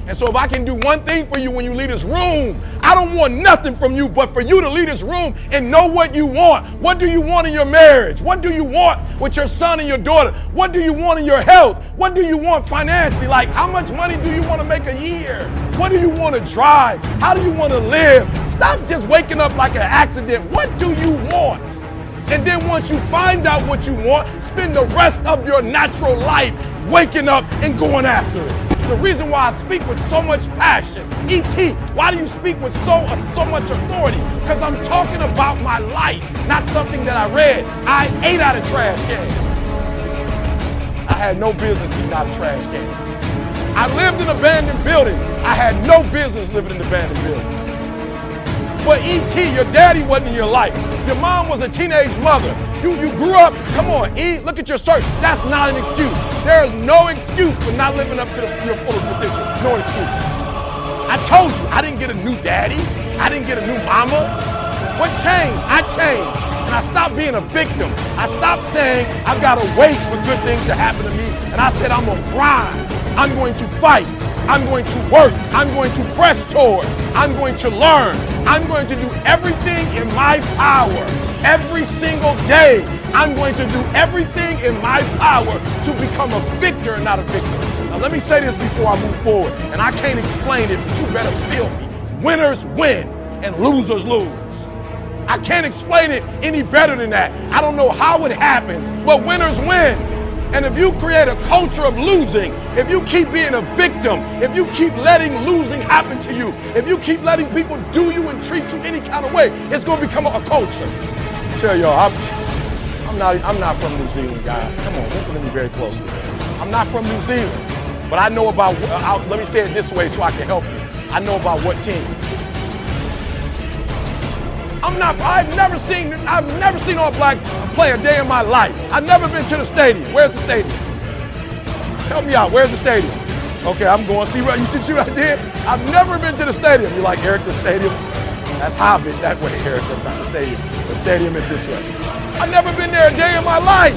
And so if I can do one thing for you when you leave this room, I don't want nothing from you but for you to leave this room and know what you want. What do you want in your marriage? What do you want with your son and your daughter? What do you want in your health? What do you want financially? Like, how much money do you want to make a year? What do you want to drive? How do you want to live? Stop just waking up like an accident. What do you want? And then once you find out what you want, spend the rest of your natural life waking up and going after it. The reason why I speak with so much passion, E.T., why do you speak with so much authority? Because I'm talking about my life, not something that I read. I ate out of trash cans. I had no business eating out of trash cans. I lived in abandoned buildings. I had no business living in abandoned buildings. But E.T., your daddy wasn't in your life. Your mom was a teenage mother. You grew up, come on, E, look at your search. That's not an excuse. There is no excuse for not living up to your fullest potential. No excuse. I told you, I didn't get a new daddy. I didn't get a new mama. What changed? I changed. And I stopped being a victim. I stopped saying, I've got to wait for good things to happen to me. And I said, I'm going to grind. I'm going to fight. I'm going to work. I'm going to press toward. I'm going to learn. I'm going to do everything in my power. Every single day, I'm going to do everything in my power to become a victor and not a victim. Now let me say this before I move forward, and I can't explain it, but you better feel me. Winners win and losers lose. I can't explain it any better than that. I don't know how it happens, but winners win. And if you create a culture of losing, if you keep being a victim, if you keep letting losing happen to you, if you keep letting people do you and treat you any kind of way, it's going to become a culture. I tell y'all, I'm not from New Zealand, guys. Come on, listen to me very closely. I'm not from New Zealand, but I know about, let me say it this way so I can help you. I know about what team. I've never seen All Blacks play a day in my life. I've never been to the stadium. Where's the stadium? Help me out, where's the stadium? Okay, I'm going, see what I did? I've never been to the stadium. You're like, Eric, the stadium? That's Hobbit that way, Eric, that's not the stadium. The stadium is this way. I've never been there a day in my life.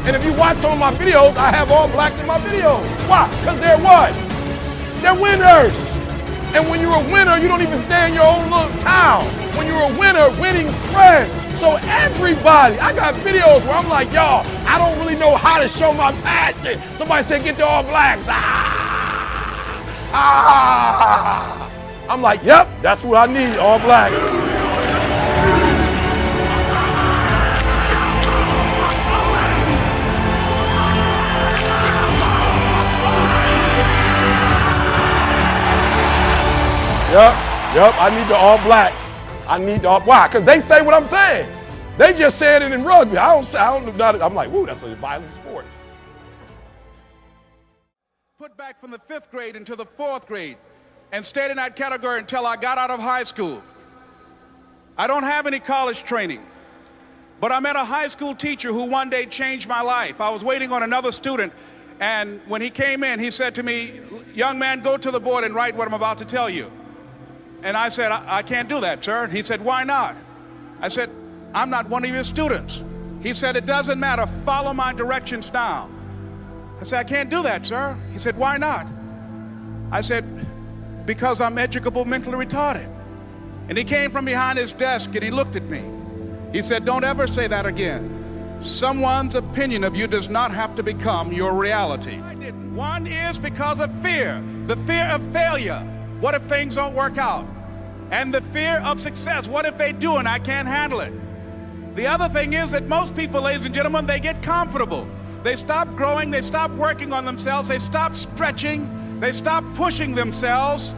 And if you watch some of my videos, I have All Blacks in my videos. Why? Because they're what? They're winners. And when you're a winner, you don't even stay in your own little town. When you're a winner, winning spreads. So everybody, I got videos where I'm like, y'all, I don't really know how to show my passion. Somebody said, get the All Blacks. I'm like, yep, that's what I need, All Blacks. Yep, I need the All Blacks. I need the why? Because they say what I'm saying. They just said it in rugby. I don't know. I'm like, woo, that's a violent sport. Put back from the 5th grade into the 4th grade and stayed in that category until I got out of high school. I don't have any college training, but I met a high school teacher who one day changed my life. I was waiting on another student, and when he came in, he said to me, young man, go to the board and write what I'm about to tell you. And I said, I can't do that, sir. He said, why not? I said, I'm not one of your students. He said, it doesn't matter, follow my directions now. I said, I can't do that, sir. He said, why not? I said, because I'm educable mentally retarded. And he came from behind his desk and he looked at me. He said, don't ever say that again. Someone's opinion of you does not have to become your reality. I didn't. One is because of fear, the fear of failure. What if things don't work out? And the fear of success. What if they do and I can't handle it? The other thing is that most people, ladies and gentlemen, they get comfortable. They stop growing, they stop working on themselves, they stop stretching, they stop pushing themselves,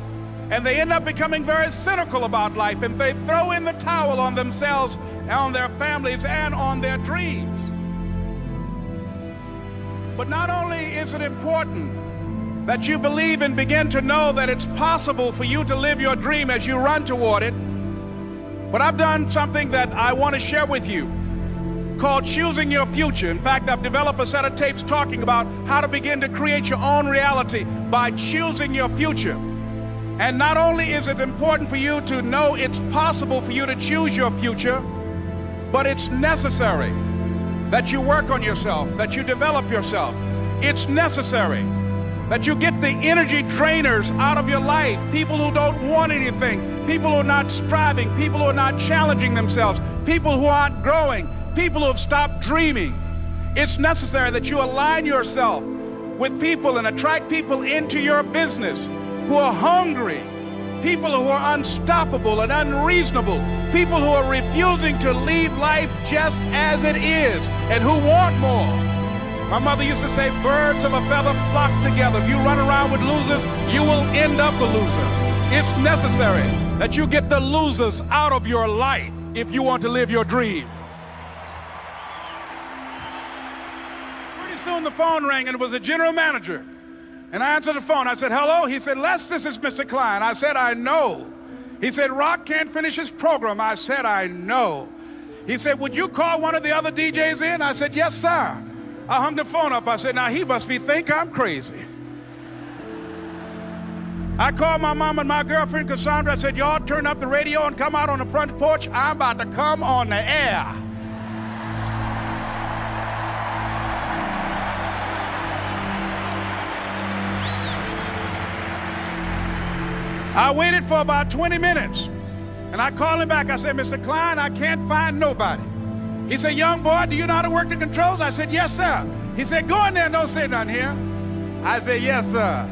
and they end up becoming very cynical about life, and they throw in the towel on themselves, on their families, and on their dreams. But not only is it important that you believe and begin to know that it's possible for you to live your dream as you run toward it, but I've done something that I want to share with you called Choosing Your Future. In fact, I've developed a set of tapes talking about how to begin to create your own reality by choosing your future. And not only is it important for you to know it's possible for you to choose your future, but it's necessary that you work on yourself, that you develop yourself. It's necessary that you get the energy drainers out of your life, people who don't want anything, people who are not striving, people who are not challenging themselves, people who aren't growing, people who have stopped dreaming. It's necessary that you align yourself with people and attract people into your business who are hungry, people who are unstoppable and unreasonable, people who are refusing to leave life just as it is and who want more. My mother used to say, birds of a feather flock together. If you run around with losers, you will end up a loser. It's necessary that you get the losers out of your life if you want to live your dream. Pretty soon the phone rang and it was a general manager. And I answered the phone. I said, hello? He said, Les, this is Mr. Klein. I said, I know. He said, Rock can't finish his program. I said, I know. He said, would you call one of the other DJs in? I said, yes, sir. I hung the phone up. I said, now he must think I'm crazy. I called my mom and my girlfriend, Cassandra. I said, y'all turn up the radio and come out on the front porch. I'm about to come on the air. I waited for about 20 minutes, and I called him back. I said, Mr. Klein, I can't find nobody. He said, young boy, do you know how to work the controls? I said, yes, sir. He said, go in there and don't say nothing here. I said, yes, sir.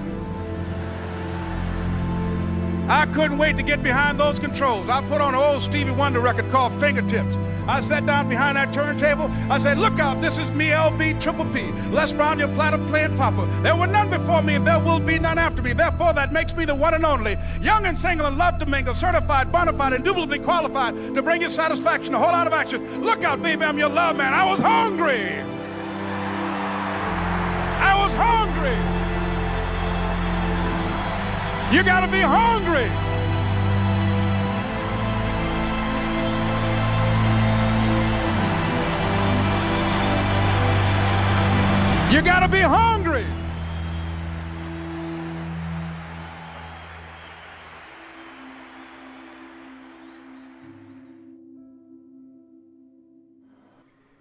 I couldn't wait to get behind those controls. I put on an old Stevie Wonder record called Fingertips. I sat down behind that turntable. I said, look out, this is me, LB Triple P. Les Brown, your platter playing papa. There were none before me and there will be none after me. Therefore, that makes me the one and only. Young and single and love to mingle, certified, bona fide, indubitably qualified to bring you satisfaction, a whole lot of action. Look out, baby, I'm your love man. I was hungry. I was hungry. You gotta be hungry. You gotta be hungry.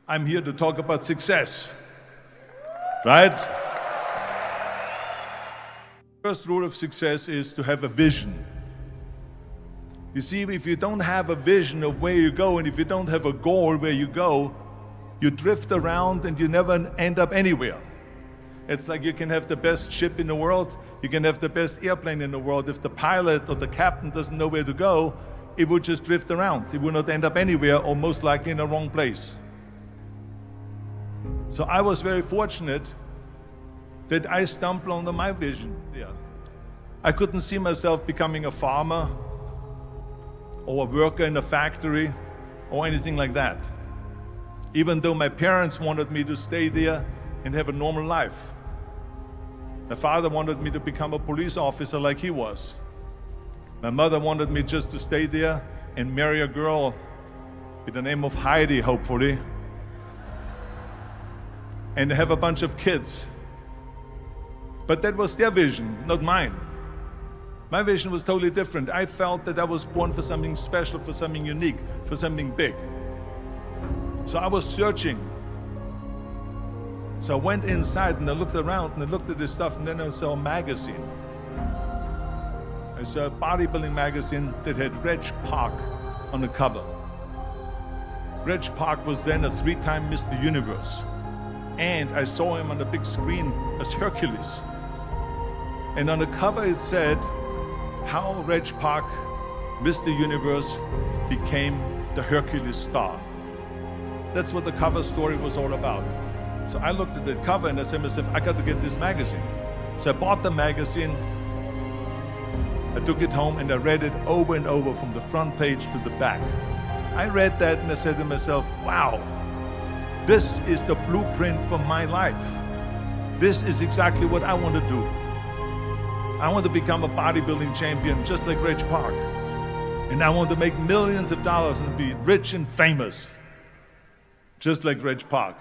I'm here to talk about success, right? First rule of success is to have a vision. You see, if you don't have a vision of where you go, and if you don't have a goal where you go, you drift around and you never end up anywhere. It's like you can have the best ship in the world, you can have the best airplane in the world. If the pilot or the captain doesn't know where to go, it would just drift around. It would not end up anywhere, or most likely in the wrong place. So I was very fortunate that I stumbled onto my vision. Yeah. I couldn't see myself becoming a farmer or a worker in a factory or anything like that, even though my parents wanted me to stay there and have a normal life. My father wanted me to become a police officer like he was. My mother wanted me just to stay there and marry a girl with the name of Heidi, hopefully, and have a bunch of kids. But that was their vision, not mine. My vision was totally different. I felt that I was born for something special, for something unique, for something big. So I was searching. So I went inside and I looked around and I looked at this stuff, and then I saw a magazine. I saw a bodybuilding magazine that had Reg Park on the cover. Reg Park was then a 3-time Mr. Universe. And I saw him on the big screen as Hercules. And on the cover it said, how Reg Park, Mr. Universe, became the Hercules star. That's what the cover story was all about. So I looked at the cover and I said to myself, I got to get this magazine. So I bought the magazine, I took it home and I read it over and over from the front page to the back. I read that and I said to myself, wow, this is the blueprint for my life. This is exactly what I want to do. I want to become a bodybuilding champion just like Reg Park. And I want to make millions of dollars and be rich and famous just like Reg Park.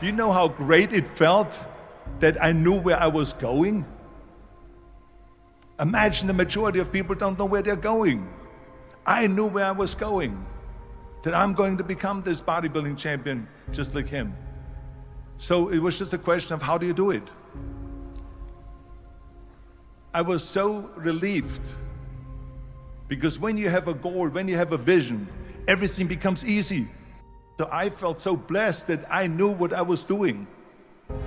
Do you know how great it felt that I knew where I was going? Imagine the majority of people don't know where they're going. I knew where I was going, that I'm going to become this bodybuilding champion just like him. So it was just a question of how do you do it? I was so relieved, because when you have a goal, when you have a vision, everything becomes easy. So I felt so blessed that I knew what I was doing.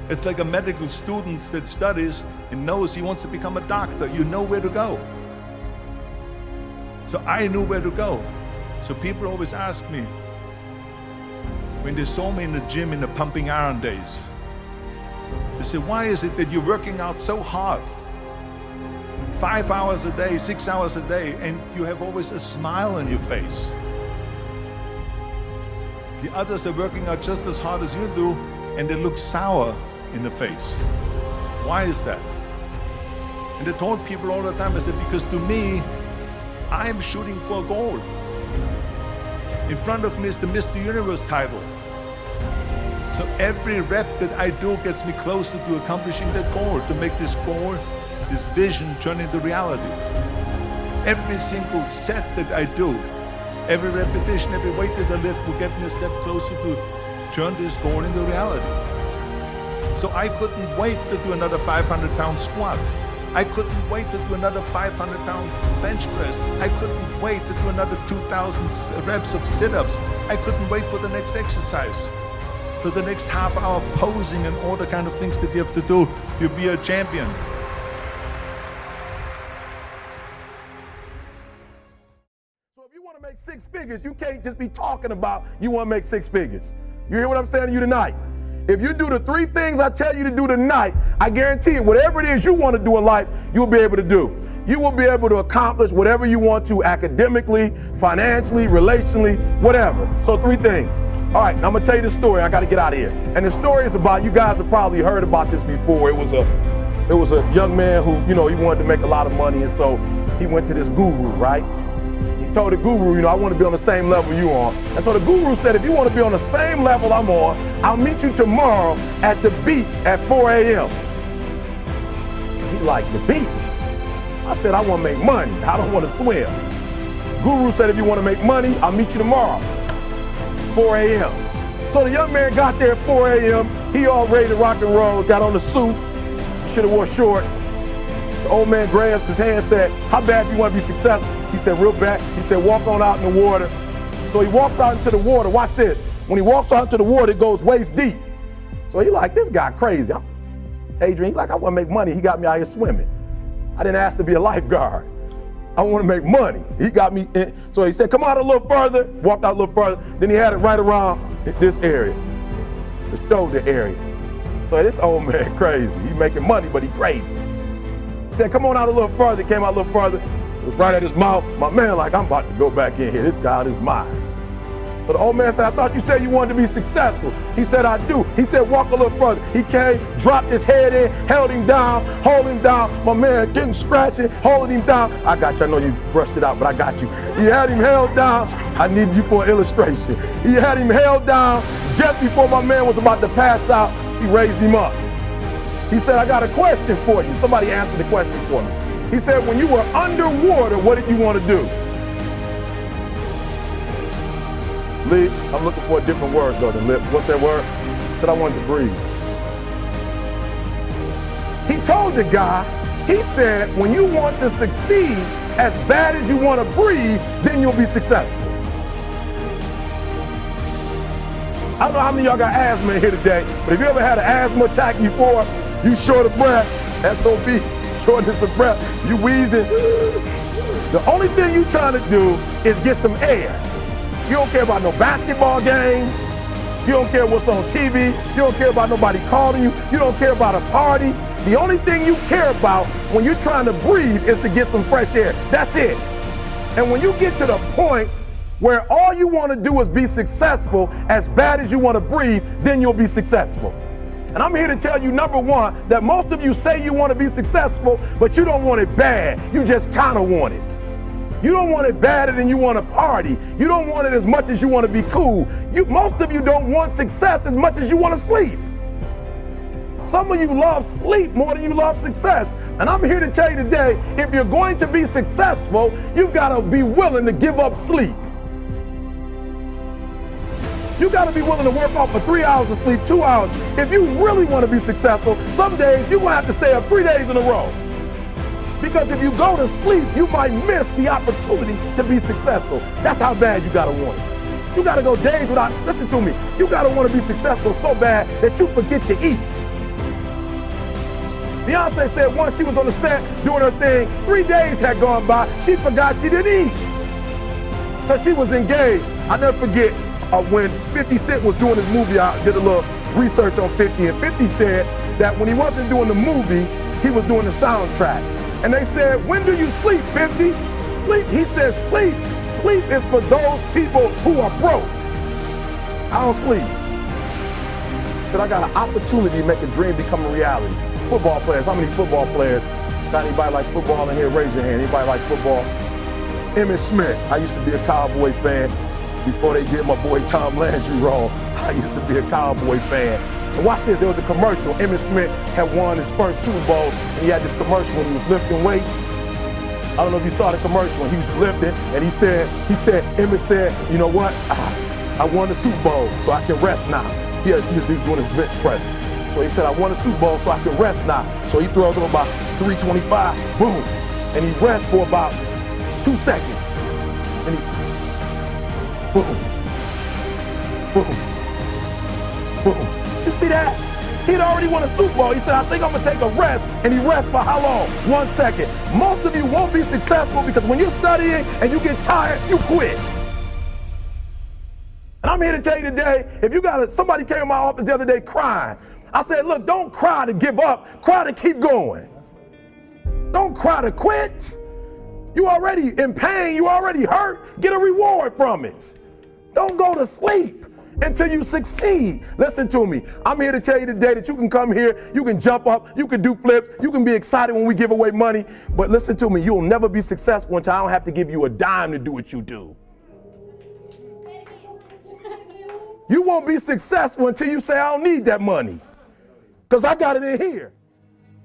It's like a medical student that studies and knows he wants to become a doctor. You know where to go. So I knew where to go. So people always ask me, when they saw me in the gym in the pumping iron days, they say, why is it that you're working out so hard? 5 hours a day, 6 hours a day, and you have always a smile on your face. The others are working out just as hard as you do, and they look sour in the face. Why is that? And I told people all the time, I said, because to me, I'm shooting for a goal. In front of me is the Mr. Universe title. So every rep that I do gets me closer to accomplishing that goal, to make this goal, this vision turn into reality. Every single set that I do, every repetition, every weight that I lift will get me a step closer to turn this goal into reality. So I couldn't wait to do another 500-pound squat. I couldn't wait to do another 500-pound bench press. I couldn't wait to do another 2,000 reps of sit-ups. I couldn't wait for the next exercise, for the next half hour of posing and all the kind of things that you have to do to be a champion. So if you want to make 6 figures, you can't just be talking about you want to make 6 figures. You hear what I'm saying to you tonight? If you do the 3 things I tell you to do tonight, I guarantee you, whatever it is you want to do in life, you'll be able to do. You will be able to accomplish whatever you want to academically, financially, relationally, whatever. So 3 things. All right, now I'm gonna tell you the story. I gotta get out of here. And the story is about, you guys have probably heard about this before. It was a young man who, he wanted to make a lot of money, and so he went to this guru, right? He told the guru, I want to be on the same level you on. And so the guru said, if you want to be on the same level I'm on, I'll meet you tomorrow at the beach at 4 a.m. He like, the beach? I said, I want to make money. I don't want to swim. Guru said, if you want to make money, I'll meet you tomorrow, 4 a.m. So the young man got there at 4 a.m. He all ready to rock and roll, got on the suit. He should have wore shorts. The old man grabs his hand and said, how bad do you want to be successful? He said, real bad. He said, walk on out in the water. So he walks out into the water. Watch this. When he walks out into the water, it goes waist deep. So he like, this guy crazy. Adrian, he like, I want to make money. He got me out here swimming. I didn't ask to be a lifeguard. I want to make money. He got me in. So he said, come out a little further. Walked out a little further. Then he had it right around this area, the shoulder area. So this old man crazy. He making money, but he crazy. He said, come on out a little further. He came out a little further. It was right at his mouth. My man like, I'm about to go back in here. This guy is mine. So the old man said, I thought you said you wanted to be successful. He said, I do. He said, walk a little further. He came, dropped his head in, held him down, hold him down. My man getting scratching, holding him down. I got you. I know you brushed it out, but I got you. He had him held down. I need you for an illustration. He had him held down. Just before my man was about to pass out, he raised him up. He said, I got a question for you. Somebody answered the question for me. He said, when you were underwater, what did you want to do? Lee, I'm looking for a different word though than lip. What's that word? He said, I wanted to breathe. He told the guy, he said, when you want to succeed as bad as you want to breathe, then you'll be successful. I don't know how many of y'all got asthma in here today, but if you ever had an asthma attack before, you short of breath, SOB, shortness of breath, you wheezing. The only thing you trying to do is get some air. You don't care about no basketball game. You don't care what's on TV. You don't care about nobody calling you. You don't care about a party. The only thing you care about when you're trying to breathe is to get some fresh air. That's it. And when you get to the point where all you want to do is be successful as bad as you want to breathe, then you'll be successful. And I'm here to tell you, number one, that most of you say you want to be successful, but you don't want it bad. You just kind of want it. You don't want it badder than you want to party. You don't want it as much as you want to be cool. Most of you don't want success as much as you want to sleep. Some of you love sleep more than you love success. And I'm here to tell you today, if you're going to be successful, you've got to be willing to give up sleep. You got to be willing to work off for 3 hours of sleep, 2 hours. If you really want to be successful, some days you're going to have to stay up 3 days in a row. Because if you go to sleep, you might miss the opportunity to be successful. That's how bad you gotta want it. You gotta go days without, listen to me, you gotta want to be successful so bad that you forget to eat. Beyonce said once she was on the set doing her thing, 3 days had gone by, she forgot she didn't eat. Because she was engaged. I never forget when 50 Cent was doing his movie, I did a little research on 50, and 50 said that when he wasn't doing the movie, he was doing the soundtrack. And they said, when do you sleep, 50? Sleep, he said, sleep. Sleep is for those people who are broke. I don't sleep. He said, I got an opportunity to make a dream become a reality. Football players, how many football players? Got anybody like football in here? Raise your hand. Anybody like football? Emmitt Smith. I used to be a Cowboy fan before they did my boy Tom Landry wrong. I used to be a Cowboy fan. And watch this, there was a commercial. Emmitt Smith had won his first Super Bowl, and he had this commercial when he was lifting weights. I don't know if you saw the commercial when he was lifting, and Emmitt said, you know what? I won the Super Bowl, so I can rest now. He was doing his bench press. So he said, I won the Super Bowl, so I can rest now. So he throws him about 325, boom, and he rests for about 2 seconds. And he, boom, boom, boom. Did you see that? He'd already won a Super Bowl. He said, I think I'm gonna take a rest, and he rests for how long? 1 second. Most of you won't be successful because when you're studying and you get tired, you quit. And I'm here to tell you today, if you somebody came in my office the other day crying. I said, look, don't cry to give up, cry to keep going. Don't cry to quit. You already in pain, you already hurt, get a reward from it. Don't go to sleep until you succeed. Listen to me. I'm here to tell you today that you can come here, you can jump up, you can do flips, you can be excited when we give away money, but listen to me, you'll never be successful until I don't have to give you a dime to do what you do. You won't be successful until you say, I don't need that money, because I got it in here.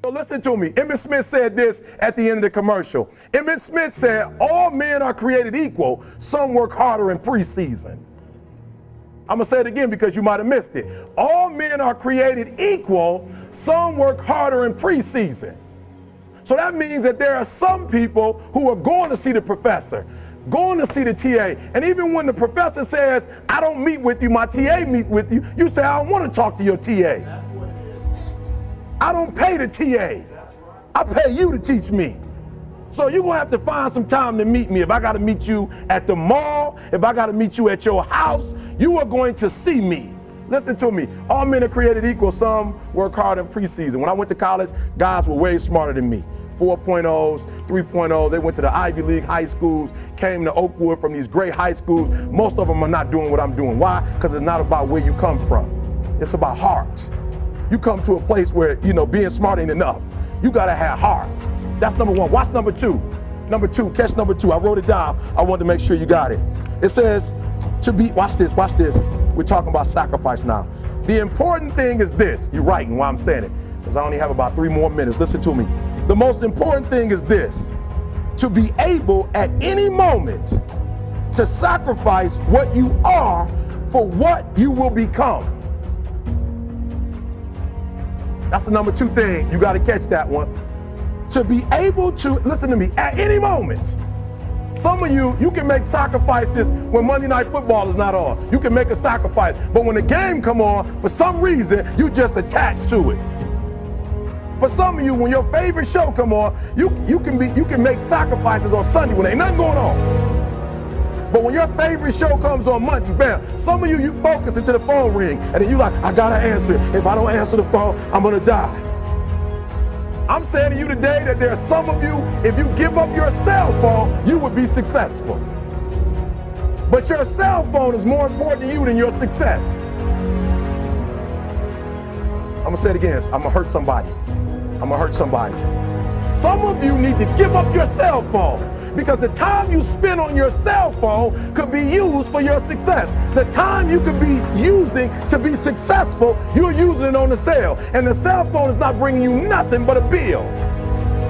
So listen to me. Emmitt Smith said this at the end of the commercial. Emmitt Smith said, all men are created equal. Some work harder in preseason. I'm going to say it again because you might have missed it. All men are created equal. Some work harder in preseason. So that means that there are some people who are going to see the professor, going to see the TA. And even when the professor says, I don't meet with you, my TA meets with you, you say, I don't want to talk to your TA. That's what it is. I don't pay the TA. I pay you to teach me. So you're going to have to find some time to meet me. If I got to meet you at the mall, if I got to meet you at your house, you are going to see me. Listen to me. All men are created equal. Some work hard in preseason. When I went to college, guys were way smarter than me. 4.0s, 3.0s. They went to the Ivy League high schools, came to Oakwood from these great high schools. Most of them are not doing what I'm doing. Why? Because it's not about where you come from. It's about heart. You come to a place where, being smart ain't enough. You got to have heart. That's number one. Watch number two. Number two, catch number two. I wrote it down. I wanted to make sure you got it. It says to be, watch this. We're talking about sacrifice now. The important thing is this. You're writing while I'm saying it, because I only have about 3 more minutes. Listen to me. The most important thing is this: to be able at any moment to sacrifice what you are for what you will become. That's the number 2 thing. You got to catch that one. To be able to, listen to me, at any moment. Some of you can make sacrifices when Monday Night Football is not on. You can make a sacrifice, but when the game come on, for some reason, you just attached to it. For some of you, when your favorite show come on, you can make sacrifices on Sunday when ain't nothing going on. But when your favorite show comes on Monday, bam, some of you focus until the phone ring, and then you like, I gotta answer it. If I don't answer the phone, I'm gonna die. I'm saying to you today that there are some of you, if you give up your cell phone, you would be successful. But your cell phone is more important to you than your success. I'm gonna say it again, I'm gonna hurt somebody. Some of you need to give up your cell phone, because the time you spend on your cell phone could be used for your success. The time you could be using to be successful, you're using it on the cell. And the cell phone is not bringing you nothing but a bill.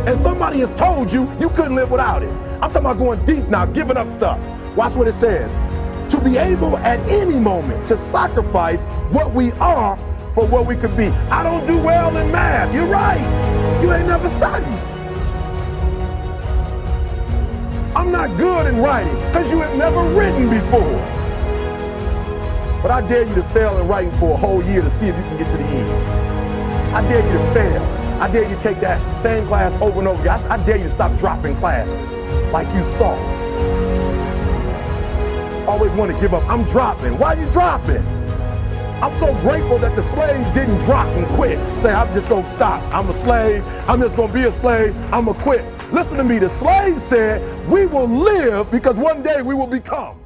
And somebody has told you you couldn't live without it. I'm talking about going deep now, giving up stuff. Watch what it says. To be able at any moment to sacrifice what we are for what we could be. I don't do well in math. You're right. You ain't never studied. in writing because you have never written before. But I dare you to fail in writing for a whole year to see if you can get to the end. I dare you to fail. I dare you to take that same class over and over again. I dare you to stop dropping classes like you soft. Always want to give up. I'm dropping. Why are you dropping? I'm so grateful that the slaves didn't drop and quit. Say, I'm just going to stop. I'm a slave. I'm just going to be a slave. I'm going to quit. Listen to me. The slaves said, we will live because one day we will become.